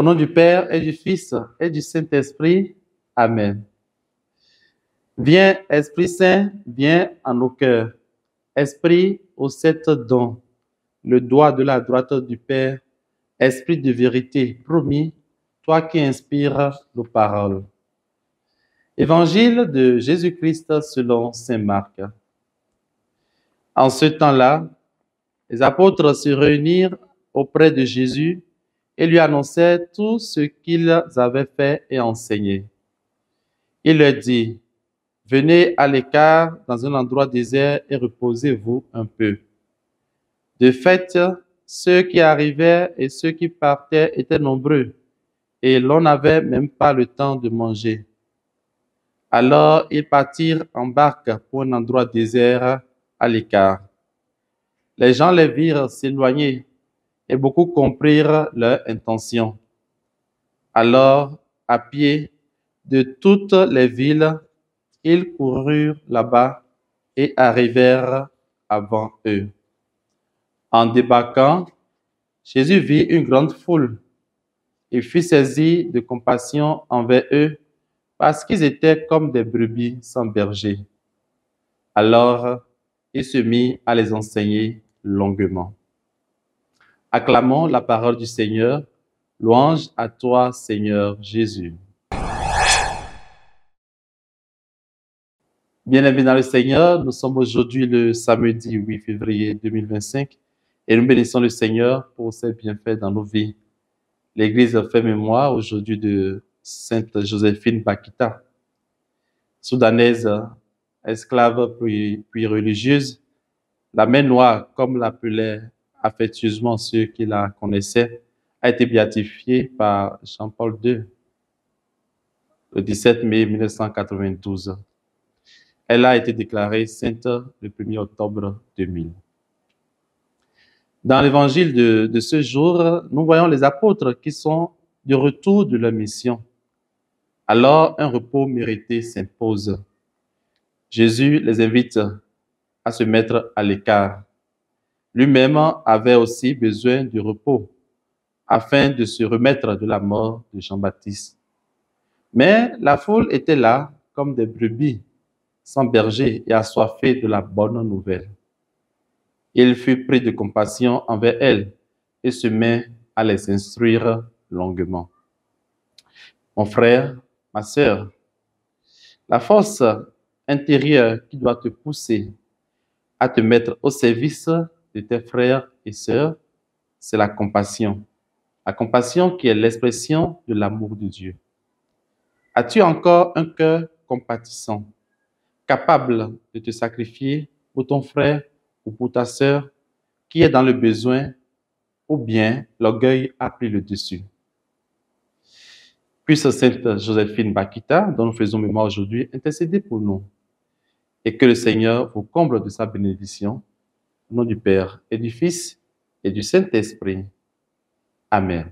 Au nom du Père et du Fils et du Saint-Esprit. Amen. Viens, Esprit Saint, viens en nos cœurs. Esprit aux 7 dons, le doigt de la droite du Père, Esprit de vérité promis, toi qui inspires nos paroles. Évangile de Jésus-Christ selon saint Marc. En ce temps-là, les apôtres se réunirent auprès de Jésus et lui annonçaient tout ce qu'ils avaient fait et enseigné. Il leur dit: venez à l'écart dans un endroit désert et reposez-vous un peu. De fait, ceux qui arrivaient et ceux qui partaient étaient nombreux, et l'on n'avait même pas le temps de manger. Alors ils partirent en barque pour un endroit désert à l'écart. Les gens les virent s'éloigner, et beaucoup comprirent leur intention. Alors, à pied de toutes les villes, ils coururent là-bas et arrivèrent avant eux. En débarquant, Jésus vit une grande foule et fut saisi de compassion envers eux parce qu'ils étaient comme des brebis sans berger. Alors, il se mit à les enseigner longuement. Acclamons la parole du Seigneur. Louange à toi, Seigneur Jésus. Bien-aimés dans le Seigneur, nous sommes aujourd'hui le samedi 8 février 2025 et nous bénissons le Seigneur pour ses bienfaits dans nos vies. L'Église fait mémoire aujourd'hui de Sainte Joséphine Bakita, soudanaise, esclave puis religieuse, la main noire, comme l'appelaient affectueusement ceux qui la connaissaient, a été béatifiée par Jean-Paul II le 17 mai 1992. Elle a été déclarée sainte le 1er octobre 2000. Dans l'évangile de ce jour, nous voyons les apôtres qui sont de retour de leur mission. Alors, un repos mérité s'impose. Jésus les invite à se mettre à l'écart. Lui-même avait aussi besoin du repos afin de se remettre de la mort de Jean-Baptiste. Mais la foule était là comme des brebis sans berger et assoiffée de la bonne nouvelle. Il fut pris de compassion envers elles et se met à les instruire longuement. Mon frère, ma sœur, la force intérieure qui doit te pousser à te mettre au service de tes frères et sœurs, c'est la compassion. La compassion qui est l'expression de l'amour de Dieu. As-tu encore un cœur compatissant, capable de te sacrifier pour ton frère ou pour ta sœur qui est dans le besoin, ou bien l'orgueil a pris le dessus? Puisse Sainte Joséphine Bakita, dont nous faisons mémoire aujourd'hui, intercéder pour nous et que le Seigneur vous comble de sa bénédiction. Au nom du Père et du Fils et du Saint-Esprit. Amen.